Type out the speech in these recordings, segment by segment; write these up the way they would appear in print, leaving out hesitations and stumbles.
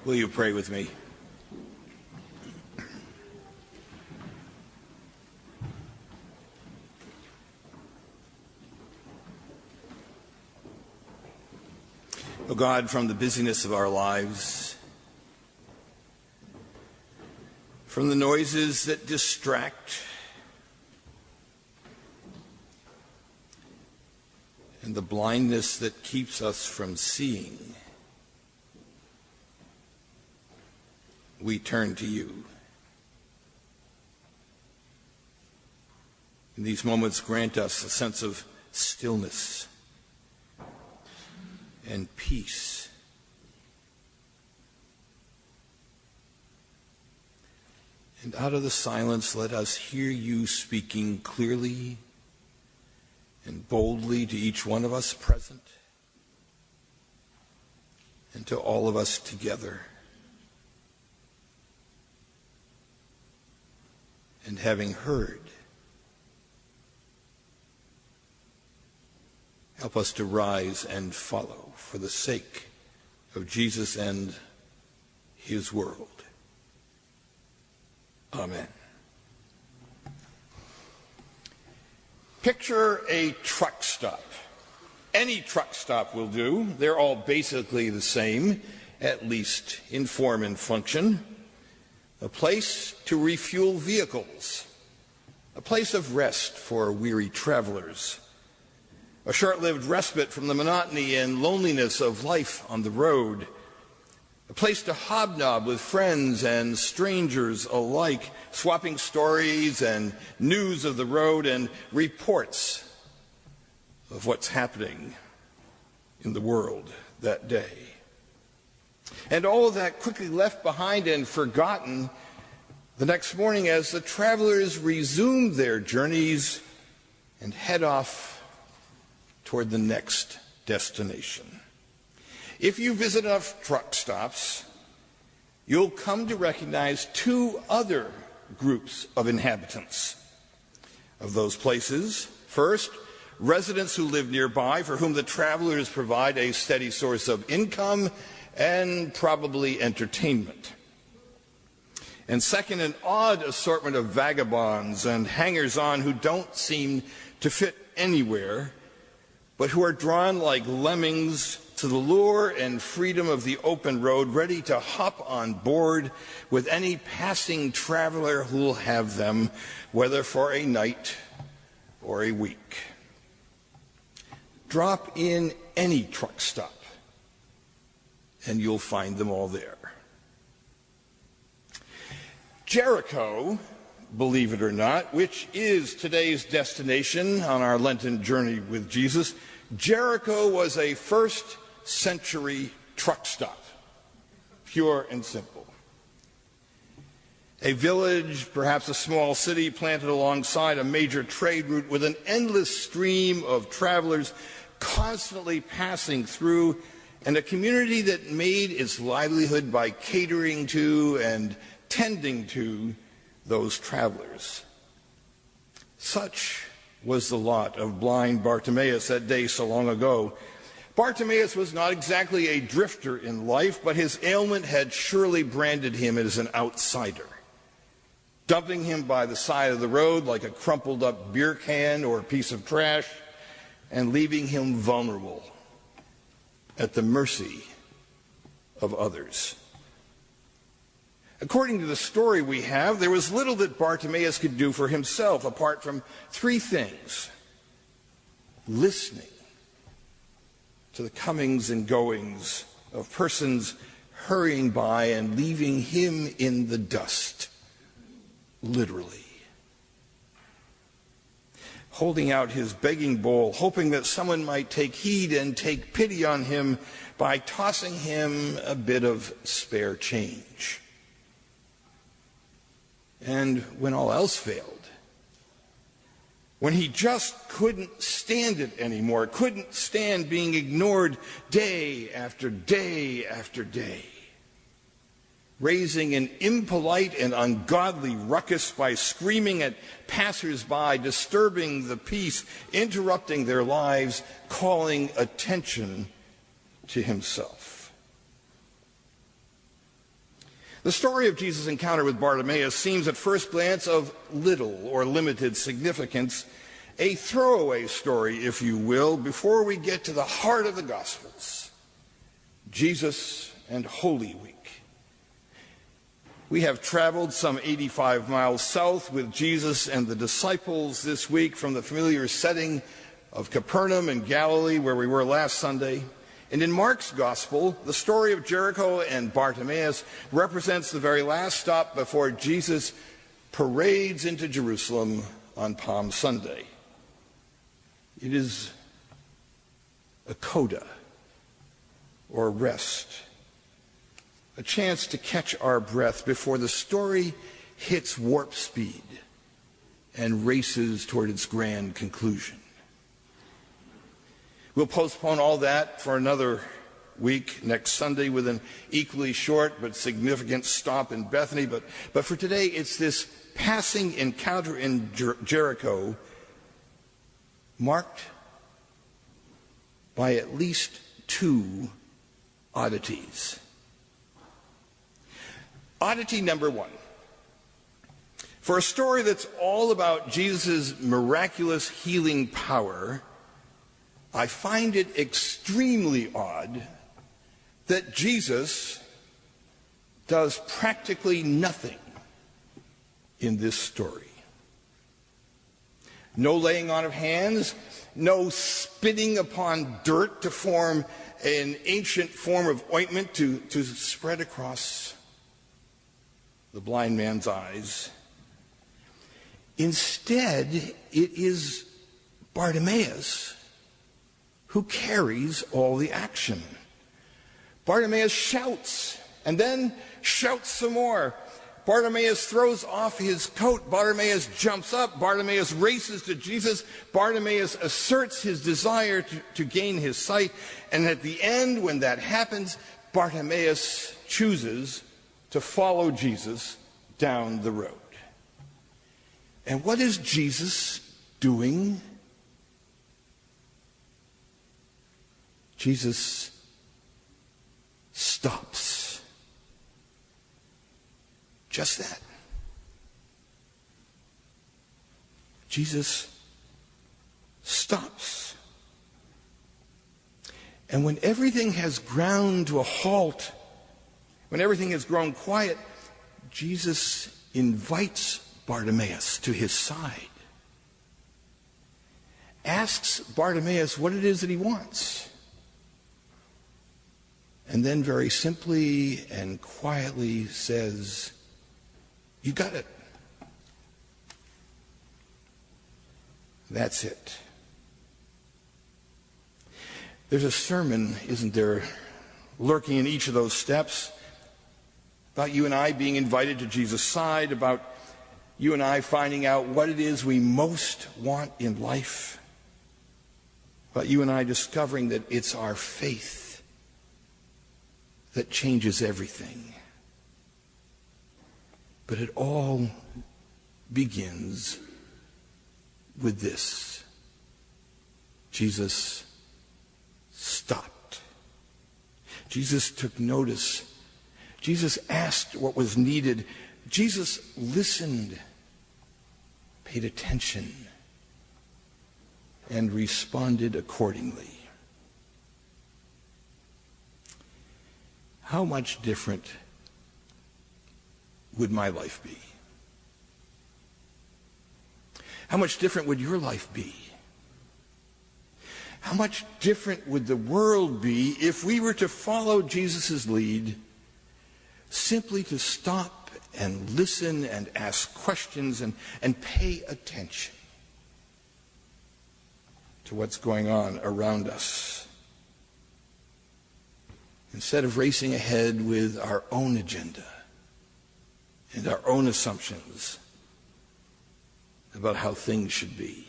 Will you pray with me? Oh God, from the busyness of our lives, from the noises that distract, and the blindness that keeps us from seeing, we turn to you. In these moments, grant us a sense of stillness and peace. And out of the silence, let us hear you speaking clearly and boldly to each one of us present and to all of us together. And having heard, help us to rise and follow for the sake of Jesus and his world. Amen. Picture a truck stop. Any truck stop will do. They're all basically the same, at least in form and function. A place to refuel vehicles. A place of rest for weary travelers. A short-lived respite from the monotony and loneliness of life on the road. A place to hobnob with friends and strangers alike, swapping stories and news of the road and reports of what's happening in the world that day. And all of that quickly left behind and forgotten the next morning as the travelers resumed their journeys and head off toward the next destination. If you visit enough truck stops, you'll come to recognize two other groups of inhabitants of those places. First, residents who live nearby, for whom the travelers provide a steady source of income and probably entertainment. And second, an odd assortment of vagabonds and hangers-on who don't seem to fit anywhere, but who are drawn like lemmings to the lure and freedom of the open road, ready to hop on board with any passing traveler who'll have them, whether for a night or a week. Drop in any truck stop, and you'll find them all there. Jericho, believe it or not, which is today's destination on our Lenten journey with Jesus, Jericho was a first-century truck stop, pure and simple. A village, perhaps a small city, planted alongside a major trade route with an endless stream of travelers constantly passing through, and a community that made its livelihood by catering to and tending to those travelers. Such was the lot of blind Bartimaeus that day so long ago. Bartimaeus was not exactly a drifter in life, but his ailment had surely branded him as an outsider, dumping him by the side of the road like a crumpled up beer can or a piece of trash, and leaving him vulnerable at the mercy of others. According to the story we have, there was little that Bartimaeus could do for himself apart from three things: listening to the comings and goings of persons hurrying by and leaving him in the dust, literally. Holding out his begging bowl, hoping that someone might take heed and take pity on him by tossing him a bit of spare change. And when all else failed, when he just couldn't stand it anymore, couldn't stand being ignored day after day after day, raising an impolite and ungodly ruckus by screaming at passers-by, disturbing the peace, interrupting their lives, calling attention to himself. The story of Jesus' encounter with Bartimaeus seems at first glance of little or limited significance, a throwaway story, if you will, before we get to the heart of the Gospels, Jesus and Holy Week. We have traveled some 85 miles south with Jesus and the disciples this week from the familiar setting of Capernaum in Galilee, where we were last Sunday. And in Mark's Gospel, the story of Jericho and Bartimaeus represents the very last stop before Jesus parades into Jerusalem on Palm Sunday. It is a coda, or rest, a chance to catch our breath before the story hits warp speed and races toward its grand conclusion. We'll postpone all that for another week next Sunday with an equally short but significant stop in Bethany. But for today, it's this passing encounter in Jericho marked by at least two oddities. Oddity number one. For a story that's all about Jesus' miraculous healing power, I find it extremely odd that Jesus does practically nothing in this story. No laying on of hands, no spitting upon dirt to form an ancient form of ointment to spread across the blind man's eyes. Instead, it is Bartimaeus who carries all the action. Bartimaeus shouts, and then shouts some more. Bartimaeus throws off his coat. Bartimaeus jumps up. Bartimaeus races to Jesus. Bartimaeus asserts his desire to gain his sight. And at the end, when that happens, Bartimaeus chooses to follow Jesus down the road. And what is Jesus doing? Jesus stops. Just that. Jesus stops. And when everything has ground to a halt, when everything has grown quiet, Jesus invites Bartimaeus to his side, asks Bartimaeus what it is that he wants, and then very simply and quietly says, "You got it." That's it. There's a sermon, isn't there, lurking in each of those steps about you and I being invited to Jesus' side, about you and I finding out what it is we most want in life, about you and I discovering that it's our faith that changes everything. But it all begins with this. Jesus stopped. Jesus took notice. Jesus asked what was needed. Jesus listened, paid attention, and responded accordingly. How much different would my life be? How much different would your life be? How much different would the world be if we were to follow Jesus' lead, simply to stop and listen and ask questions and pay attention to what's going on around us, instead of racing ahead with our own agenda and our own assumptions about how things should be?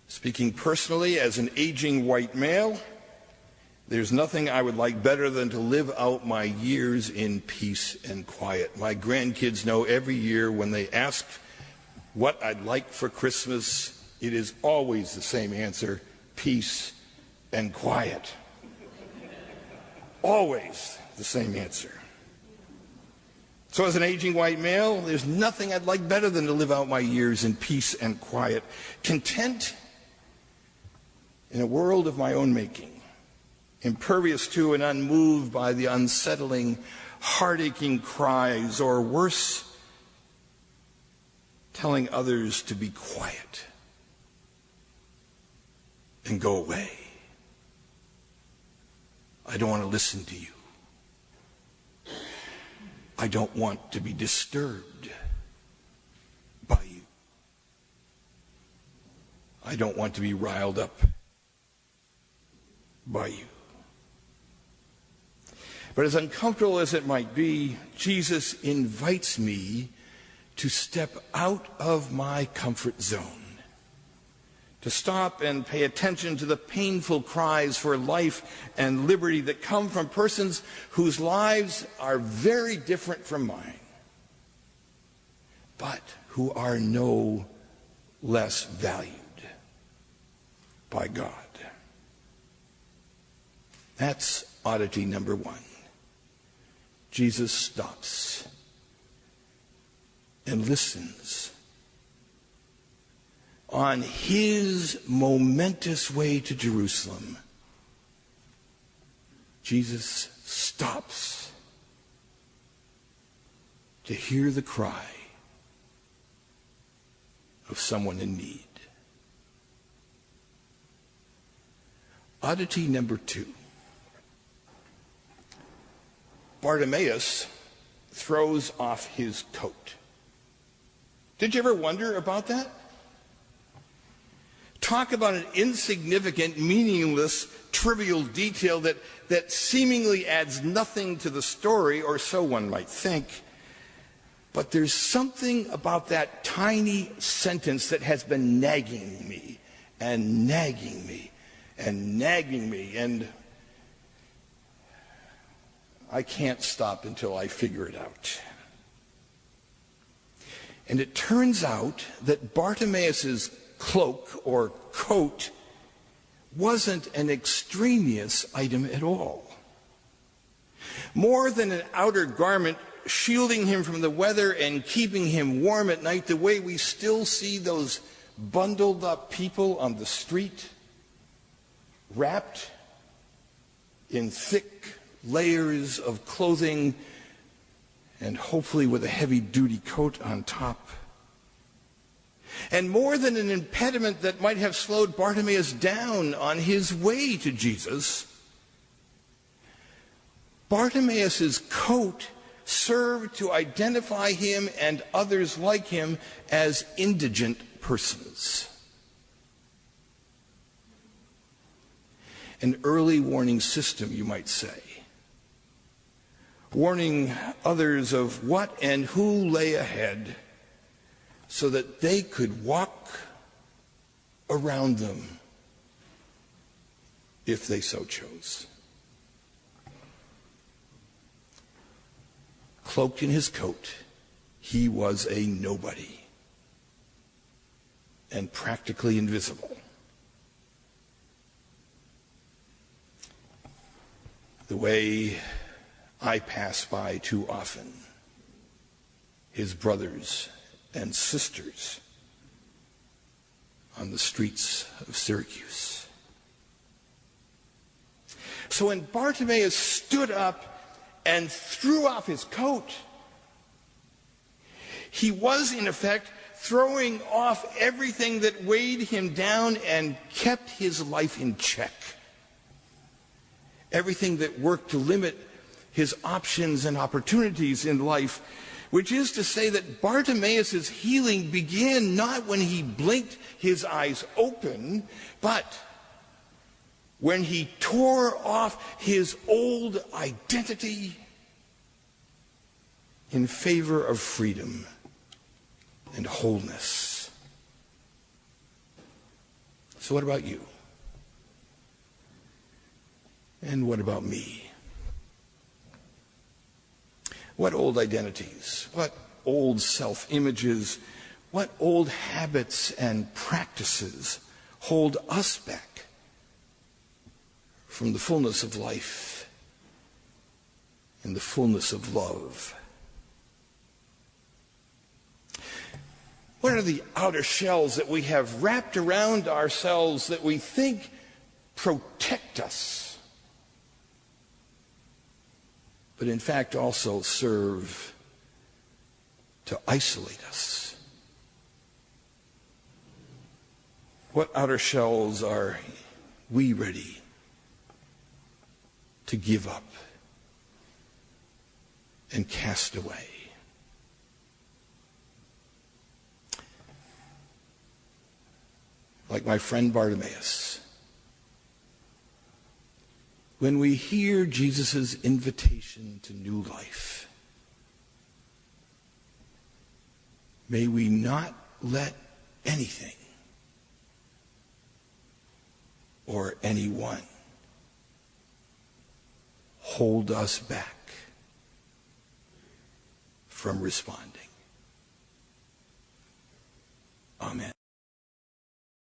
Speaking personally, as an aging white male, there's nothing I would like better than to live out my years in peace and quiet. My grandkids know every year when they ask what I'd like for Christmas, it is always the same answer: peace and quiet. always the same answer. So as an aging white male, there's nothing I'd like better than to live out my years in peace and quiet, content in a world of my own making, impervious to and unmoved by the unsettling, heart-aching cries, or worse, telling others to be quiet and go away. I don't want to listen to you. I don't want to be disturbed by you. I don't want to be riled up by you. But as uncomfortable as it might be, Jesus invites me to step out of my comfort zone, to stop and pay attention to the painful cries for life and liberty that come from persons whose lives are very different from mine, but who are no less valued by God. That's oddity number one. Jesus stops and listens. On his momentous way to Jerusalem, Jesus stops to hear the cry of someone in need. Oddity number two. Bartimaeus throws off his coat. Did you ever wonder about that? Talk about an insignificant, meaningless, trivial detail that seemingly adds nothing to the story, or so one might think. But there's something about that tiny sentence that has been nagging me, and nagging me, and nagging me, and I can't stop until I figure it out. And it turns out that Bartimaeus' cloak or coat wasn't an extraneous item at all. More than an outer garment shielding him from the weather and keeping him warm at night, the way we still see those bundled up people on the street, wrapped in thick layers of clothing and hopefully with a heavy-duty coat on top. And more than an impediment that might have slowed Bartimaeus down on his way to Jesus, Bartimaeus' coat served to identify him and others like him as indigent persons. An early warning system, you might say, warning others of what and who lay ahead so that they could walk around them if they so chose. Cloaked in his coat, he was a nobody and practically invisible. The way I pass by too often his brothers and sisters on the streets of Syracuse. So when Bartimaeus stood up and threw off his coat, he was in effect throwing off everything that weighed him down and kept his life in check. Everything that worked to limit his options and opportunities in life, which is to say that Bartimaeus' healing began not when he blinked his eyes open, but when he tore off his old identity in favor of freedom and wholeness. So what about you? And what about me? What old identities, what old self-images, what old habits and practices hold us back from the fullness of life in the fullness of love. What are the outer shells that we have wrapped around ourselves that we think protect us, but in fact also serve to isolate us? What outer shells are we ready to give up and cast away? Like my friend Bartimaeus, when we hear Jesus' invitation to new life, may we not let anything or anyone hold us back from responding.